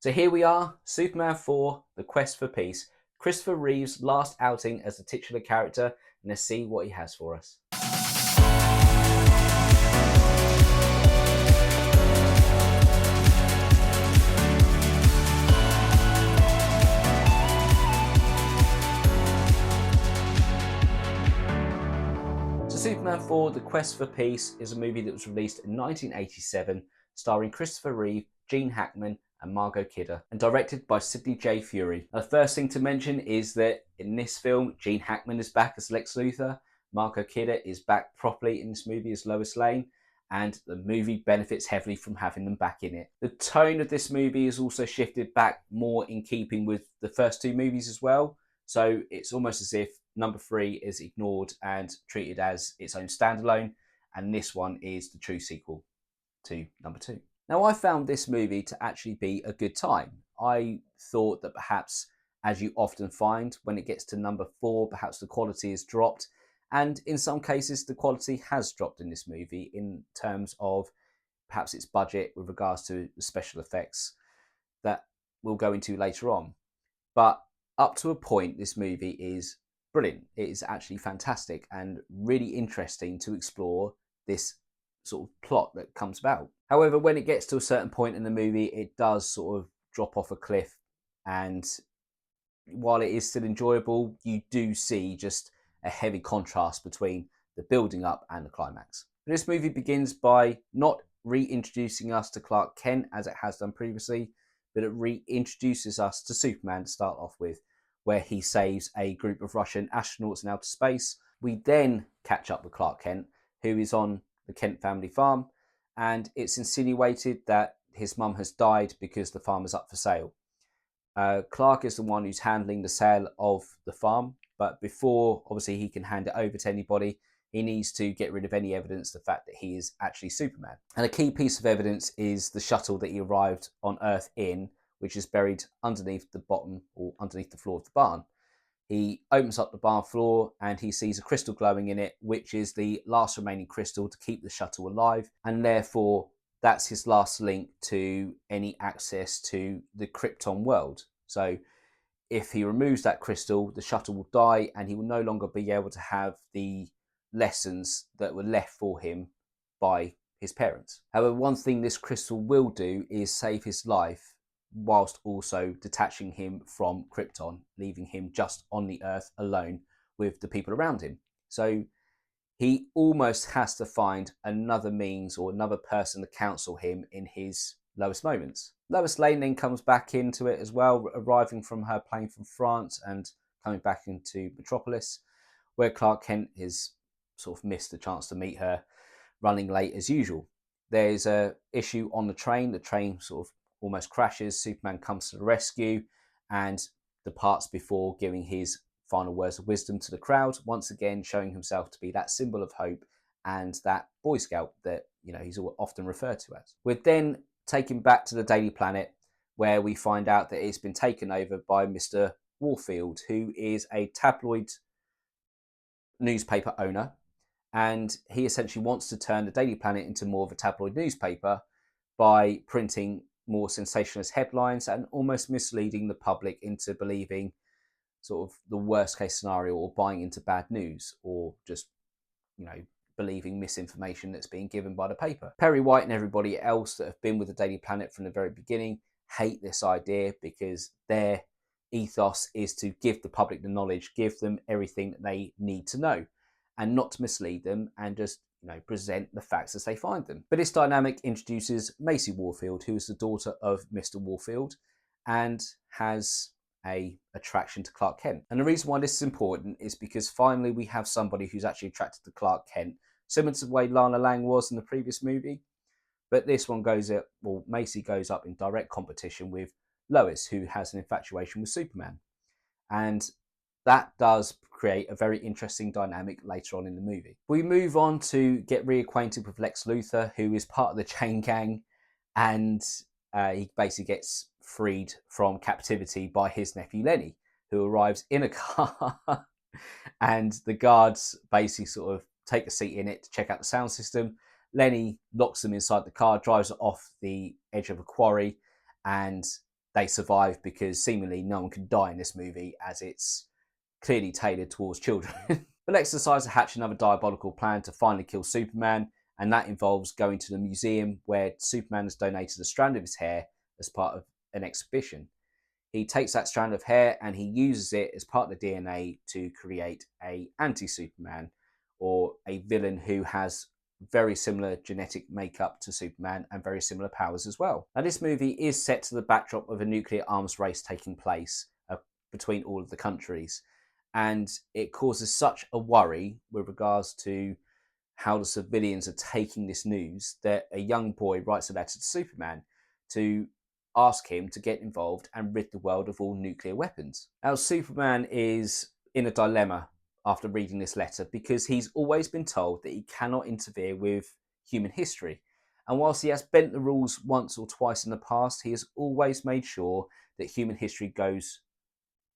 So here we are, Superman 4, The Quest for Peace, Christopher Reeve's last outing as the titular character, and let's see what he has for us. So Superman 4, The Quest for Peace is a movie that was released in 1987, starring Christopher Reeve, Gene Hackman, and Margot Kidder, and directed by Sidney J. Furie. Now, the first thing to mention is that in this film, Gene Hackman is back as Lex Luthor, Margot Kidder is back properly in this movie as Lois Lane, and the movie benefits heavily from having them back in it. The tone of this movie is also shifted back more in keeping with the first two movies as well, so it's almost as if number 3 is ignored and treated as its own standalone, and this one is the true sequel to number 2. Now, I found this movie to actually be a good time. I thought that perhaps, as you often find, when it gets to number 4, perhaps the quality has dropped. And in some cases, the quality has dropped in this movie in terms of perhaps its budget with regards to the special effects that we'll go into later on. But up to a point, this movie is brilliant. It is actually fantastic and really interesting to explore this sort of plot that comes about. However, when it gets to a certain point in the movie, it does sort of drop off a cliff, and while it is still enjoyable, you do see just a heavy contrast between the building up and the climax. This movie begins by not reintroducing us to Clark Kent as it has done previously, but it reintroduces us to Superman to start off with, where he saves a group of Russian astronauts in outer space. We then catch up with Clark Kent, who is on the Kent family farm, and it's insinuated that his mum has died because the farm is up for sale. Clark is the one who's handling the sale of the farm, but before obviously he can hand it over to anybody, he needs to get rid of any evidence of the fact that he is actually Superman. And a key piece of evidence is the shuttle that he arrived on Earth in, which is buried underneath the bottom or underneath the floor of the barn. He opens up the barn floor and he sees a crystal glowing in it, which is the last remaining crystal to keep the shuttle alive, and therefore that's his last link to any access to the Krypton world. So if he removes that crystal, the shuttle will die and he will no longer be able to have the lessons that were left for him by his parents. However, one thing this crystal will do is save his life, whilst also detaching him from Krypton, leaving him just on the Earth alone with the people around him. So he almost has to find another means or another person to counsel him in his lowest moments. Lois Lane then comes back into it as well, arriving from her plane from France and coming back into Metropolis, where Clark Kent has sort of missed the chance to meet her, running late as usual. There's a issue on the train sort of almost crashes. Superman comes to the rescue and departs before giving his final words of wisdom to the crowd, once again showing himself to be that symbol of hope and that Boy Scout that he's often referred to as. We're then taken back to the Daily Planet, where we find out that it's been taken over by Mr. Warfield, who is a tabloid newspaper owner, and he essentially wants to turn the Daily Planet into more of a tabloid newspaper by printing more sensationalist headlines and almost misleading the public into believing sort of the worst case scenario, or buying into bad news, or just believing misinformation that's being given by the paper. Perry White and everybody else that have been with the Daily Planet from the very beginning hate this idea, because their ethos is to give the public the knowledge, give them everything that they need to know, and not to mislead them and just present the facts as they find them. But this dynamic introduces Macy Warfield, who is the daughter of Mr. Warfield and has a attraction to Clark Kent. And the reason why this is important is because finally we have somebody who's actually attracted to Clark Kent, similar to the way Lana Lang was in the previous movie. But this one Macy goes up in direct competition with Lois, who has an infatuation with Superman. And that does create a very interesting dynamic later on in the movie. We move on to get reacquainted with Lex Luthor, who is part of the chain gang, and he basically gets freed from captivity by his nephew Lenny, who arrives in a car, and the guards basically sort of take a seat in it to check out the sound system. Lenny locks them inside the car, drives it off the edge of a quarry, and they survive because seemingly no one can die in this movie, as it's clearly tailored towards children. But Lex decides to hatch another diabolical plan to finally kill Superman, and that involves going to the museum where Superman has donated a strand of his hair as part of an exhibition. He takes that strand of hair and he uses it as part of the DNA to create a anti-Superman, or a villain who has very similar genetic makeup to Superman and very similar powers as well. Now, this movie is set to the backdrop of a nuclear arms race taking place between all of the countries, and it causes such a worry with regards to how the civilians are taking this news that a young boy writes a letter to Superman to ask him to get involved and rid the world of all nuclear weapons. Now, Superman is in a dilemma after reading this letter because he's always been told that he cannot interfere with human history. And whilst he has bent the rules once or twice in the past, he has always made sure that human history goes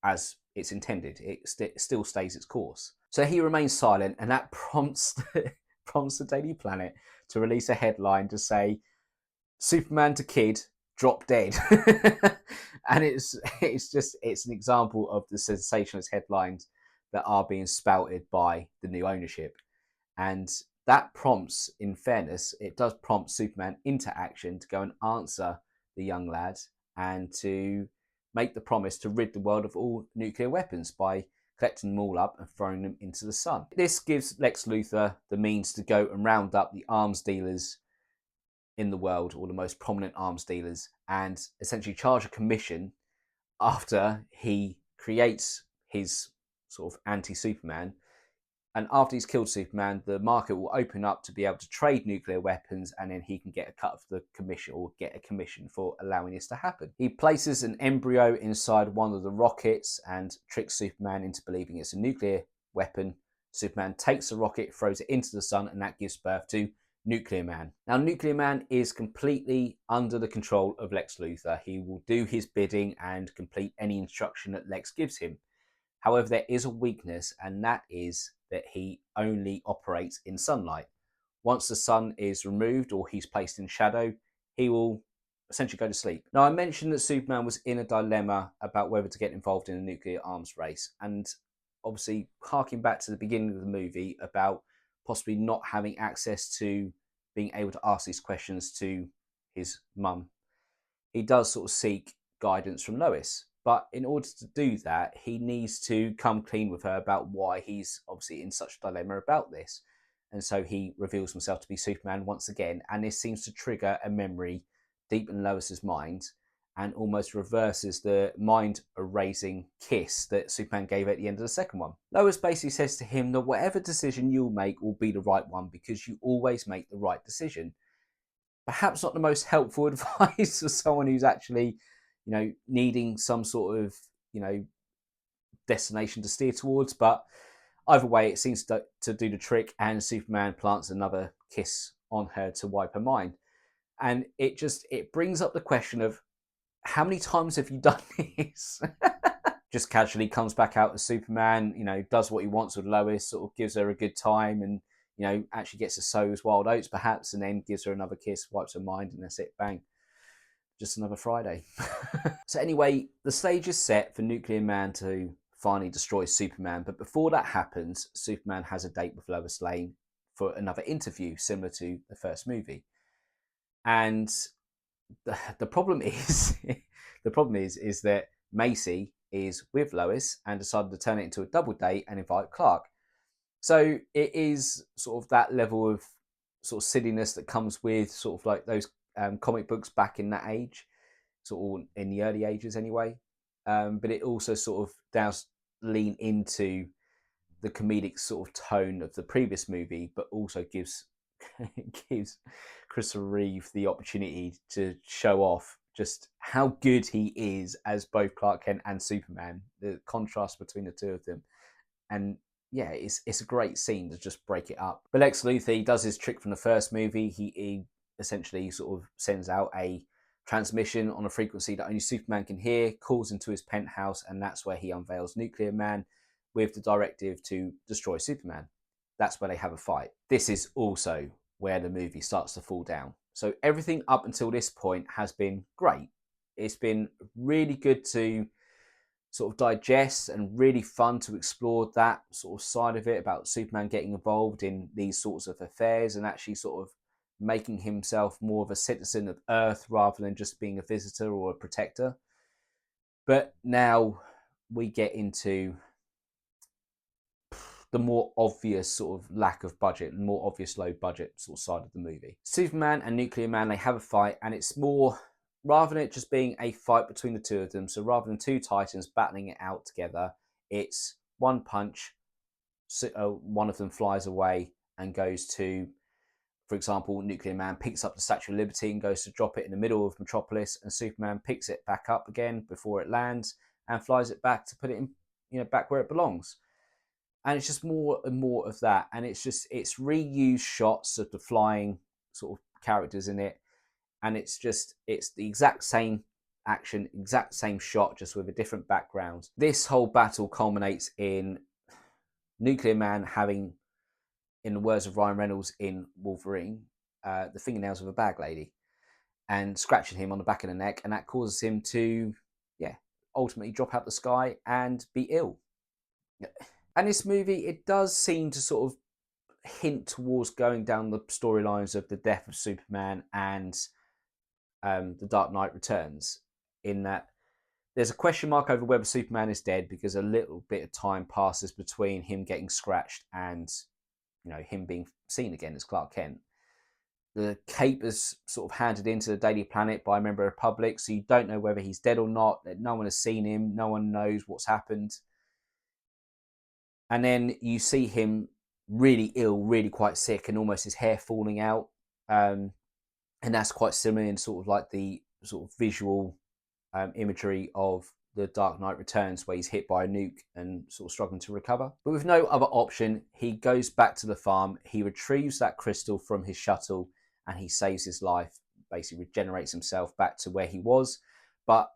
as it's intended. It still stays its course. So he remains silent, and that prompts the Daily Planet to release a headline to say, Superman to kid, drop dead. And it's an example of the sensationalist headlines that are being spouted by the new ownership. And that prompts, in fairness, it does prompt Superman into action to go and answer the young lad and to make the promise to rid the world of all nuclear weapons by collecting them all up and throwing them into the sun. This gives Lex Luthor the means to go and round up the arms dealers in the world, or the most prominent arms dealers, and essentially charge a commission after he creates his sort of anti-Superman. And after he's killed Superman, the market will open up to be able to trade nuclear weapons, and then he can get a cut of the commission, or get a commission for allowing this to happen. He places an embryo inside one of the rockets and tricks Superman into believing it's a nuclear weapon. Superman takes the rocket, throws it into the sun, and that gives birth to Nuclear Man. Now, Nuclear Man is completely under the control of Lex Luthor. He will do his bidding and complete any instruction that Lex gives him. However, there is a weakness, and that is that he only operates in sunlight. Once the sun is removed or he's placed in shadow, he will essentially go to sleep. Now, I mentioned that Superman was in a dilemma about whether to get involved in a nuclear arms race, and obviously harking back to the beginning of the movie about possibly not having access to being able to ask these questions to his mum, he does sort of seek guidance from Lois. But in order to do that, he needs to come clean with her about why he's obviously in such a dilemma about this. And so he reveals himself to be Superman once again, and this seems to trigger a memory deep in Lois's mind and almost reverses the mind-erasing kiss that Superman gave at the end of the second one. Lois basically says to him that whatever decision you'll make will be the right one because you always make the right decision. Perhaps not the most helpful advice for someone who's actually, needing some sort of, destination to steer towards. But either way, it seems to do the trick, and Superman plants another kiss on her to wipe her mind. And it brings up the question of, how many times have you done this? Just casually comes back out as Superman, does what he wants with Lois, sort of gives her a good time, and actually gets to sow his wild oats perhaps, and then gives her another kiss, wipes her mind, and that's it, bang. Just another Friday. So anyway, the stage is set for Nuclear Man to finally destroy Superman, but before that happens, Superman has a date with Lois Lane for another interview, similar to the first movie. And the problem is, is that Macy is with Lois and decided to turn it into a double date and invite Clark. So it is sort of that level of sort of silliness that comes with sort of like those comic books back in that age, sort of in the early ages anyway. But it also sort of does lean into the comedic sort of tone of the previous movie, but also gives Christopher Reeve the opportunity to show off just how good he is as both Clark Kent and Superman. The contrast between the two of them, and yeah, it's a great scene to just break it up. But Lex Luthor, he does his trick from the first movie. He essentially sort of sends out a transmission on a frequency that only Superman can hear, calls into his penthouse, and that's where he unveils Nuclear Man with the directive to destroy Superman. That's where they have a fight. This is also where the movie starts to fall down. So everything up until this point has been great. It's been really good to sort of digest and really fun to explore that sort of side of it about Superman getting involved in these sorts of affairs and actually sort of making himself more of a citizen of Earth rather than just being a visitor or a protector. But now we get into the more obvious sort of lack of budget and more obvious low budget sort of side of the movie. Superman and Nuclear Man, they have a fight, and it's more, rather than it just being a fight between the two of them, so rather than two titans battling it out together, it's one punch, one of them flies away and goes to, for example, Nuclear Man picks up the Statue of Liberty and goes to drop it in the middle of Metropolis, and Superman picks it back up again before it lands and flies it back to put it in, back where it belongs. And it's just more and more of that, and it's reused shots of the flying sort of characters in it, and it's the exact same action, exact same shot, just with a different background. This whole battle culminates in Nuclear Man having, in the words of Ryan Reynolds in Wolverine, the fingernails of a bag lady, and scratching him on the back of the neck, and that causes him to, ultimately drop out the sky and be ill. And this movie, it does seem to sort of hint towards going down the storylines of the death of Superman and The Dark Knight Returns, in that there's a question mark over whether Superman is dead because a little bit of time passes between him getting scratched and him being seen again as Clark Kent. The cape is sort of handed into the Daily Planet by a member of the public, so you don't know whether he's dead or not. No one has seen him. No one knows what's happened. And then you see him really ill, really quite sick, and almost his hair falling out. And that's quite similar in sort of like the sort of visual imagery of The Dark Knight Returns, where he's hit by a nuke and sort of struggling to recover. But with no other option, he goes back to the farm, he retrieves that crystal from his shuttle, and he saves his life, basically regenerates himself back to where he was. But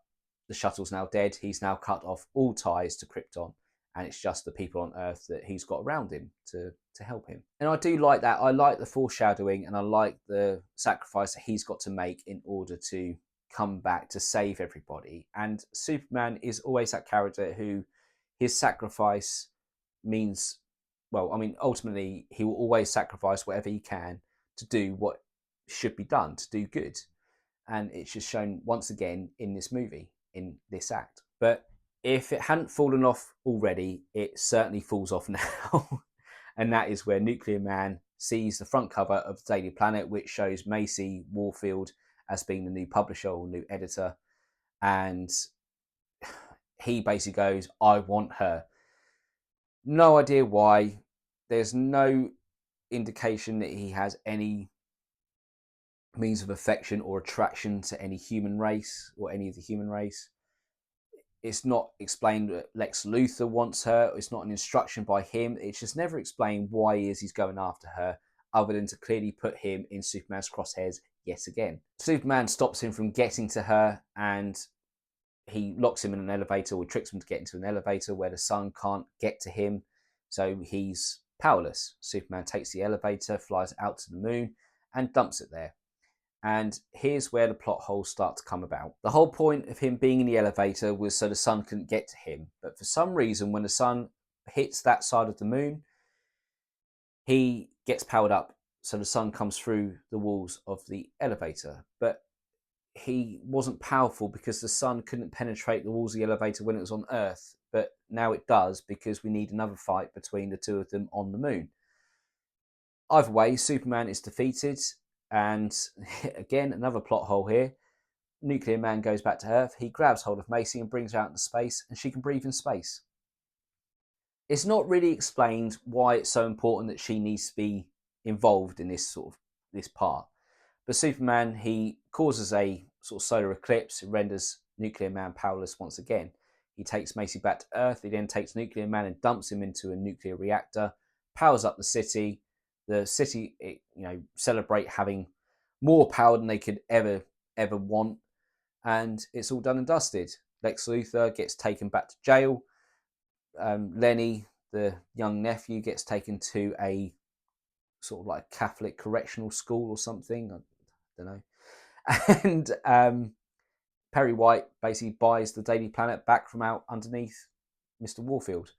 the shuttle's now dead. He's now cut off all ties to Krypton, and it's just the people on Earth that he's got around him to help him. And I do like that. I like the foreshadowing, and I like the sacrifice that he's got to make in order to come back to save everybody. And Superman is always that character who his sacrifice means, ultimately he will always sacrifice whatever he can to do what should be done, to do good. And it's just shown once again in this movie, in this act. But if it hadn't fallen off already, it certainly falls off now. And that is where Nuclear Man sees the front cover of the Daily Planet, which shows Macy Warfield as being the new publisher or new editor. And he basically goes, I want her. No idea why. There's no indication that he has any means of affection or attraction to any human race or any of the human race. It's not explained that Lex Luthor wants her. It's not an instruction by him. It's just never explained why he's going after her, other than to clearly put him in Superman's crosshairs yet again. Superman stops him from getting to her, and he locks him in an elevator, or tricks him to get into an elevator where the sun can't get to him. So he's powerless. Superman takes the elevator, flies out to the moon, and dumps it there. And here's where the plot holes start to come about. The whole point of him being in the elevator was so the sun couldn't get to him. But for some reason, when the sun hits that side of the moon, he gets powered up. So the sun comes through the walls of the elevator. But he wasn't powerful because the sun couldn't penetrate the walls of the elevator when it was on Earth. But now it does, because we need another fight between the two of them on the moon. Either way, Superman is defeated. And again, another plot hole here. Nuclear Man goes back to Earth. He grabs hold of Macy and brings her out into space, and she can breathe in space. It's not really explained why it's so important that she needs to be involved in this part. But Superman, he causes a sort of solar eclipse. It renders Nuclear Man powerless once again. He takes Macy back to Earth. He then takes Nuclear Man and dumps him into a nuclear reactor, powers up the city. The city, celebrate having more power than they could ever want, and it's all done and dusted. Lex Luthor gets taken back to jail. Lenny, the young nephew, gets taken to a sort of like Catholic correctional school or something. I don't know. And Perry White basically buys the Daily Planet back from out underneath Mr. Warfield.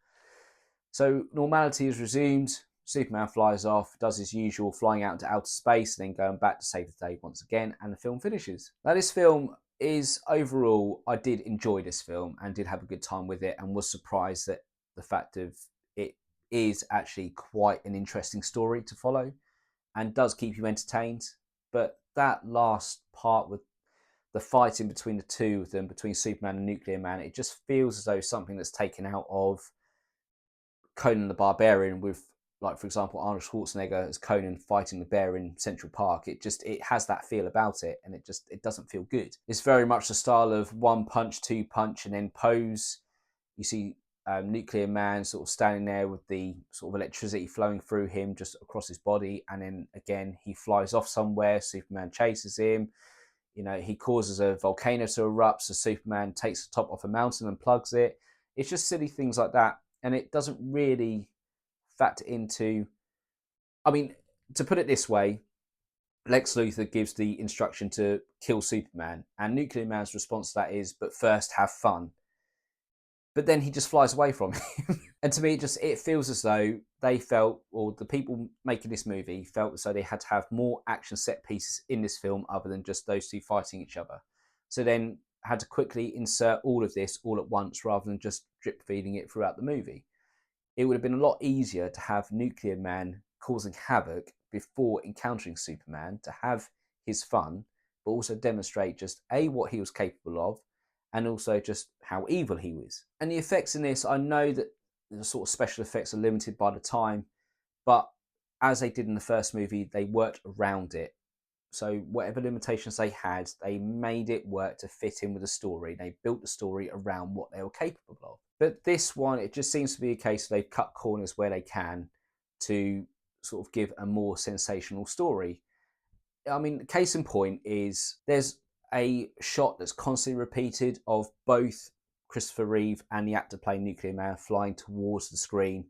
So normality is resumed. Superman flies off, does his usual flying out into outer space, and then going back to save the day once again, and the film finishes. Now, this film is overall, I did enjoy this film and did have a good time with it, and was surprised that the fact of it is actually quite an interesting story to follow and does keep you entertained. But that last part with the fighting between the two of them, between Superman and Nuclear Man, it just feels as though something that's taken out of Conan the Barbarian with, like, for example, Arnold Schwarzenegger as Conan fighting the bear in Central Park. It has that feel about it, and it doesn't feel good. It's very much the style of one punch, two punch, and then pose. You see Nuclear Man sort of standing there with the sort of electricity flowing through him just across his body, and then again he flies off somewhere. Superman chases him. He causes a volcano to erupt, so Superman takes the top off a mountain and plugs it. It's just silly things like that, and it doesn't really factor into... I mean, to put it this way, Lex Luthor gives the instruction to kill Superman, and Nuclear Man's response to that is, but first have fun. But then he just flies away from him. And to me, it feels as though they felt, or the people making this movie felt as though they had to have more action set pieces in this film other than just those two fighting each other. So then had to quickly insert all of this all at once rather than just drip feeding it throughout the movie. It would have been a lot easier to have Nuclear Man causing havoc before encountering Superman, to have his fun, but also demonstrate just A, what he was capable of, and also just how evil he was. And the effects in this, I know that the sort of special effects are limited by the time, but as they did in the first movie, they worked around it. So whatever limitations they had, they made it work to fit in with the story. They built the story around what they were capable of. But this one, it just seems to be a case of they've cut corners where they can to sort of give a more sensational story. I mean, case in point is there's a shot that's constantly repeated of both Christopher Reeve and the actor playing Nuclear Man flying towards the screen,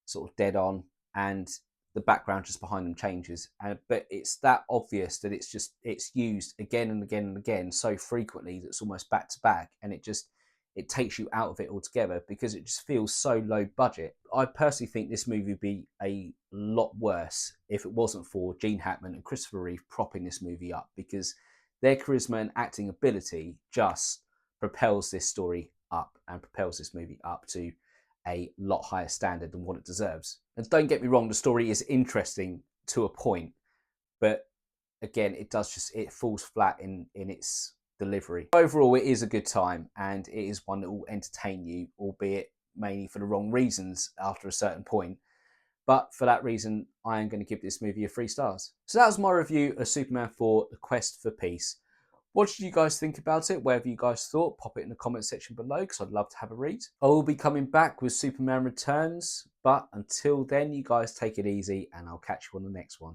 sort of dead on, and the background just behind them changes. But it's that obvious that it's used again and again and again so frequently that it's almost back to back, and it takes you out of it altogether because it just feels so low budget. I personally think this movie would be a lot worse if it wasn't for Gene Hackman and Christopher Reeve propping this movie up, because their charisma and acting ability just propels this story up and propels this movie up to a lot higher standard than what it deserves. And don't get me wrong, the story is interesting to a point, but again, it falls flat in its delivery. Overall, it is a good time, and it is one that will entertain you, albeit mainly for the wrong reasons after a certain point. But for that reason, I am going to give this movie a 3 stars. So that was my review of Superman 4, The Quest for Peace. What did you guys think about it? Whatever you guys thought, pop it in the comment section below because I'd love to have a read. I will be coming back with Superman Returns, but until then, you guys take it easy and I'll catch you on the next one.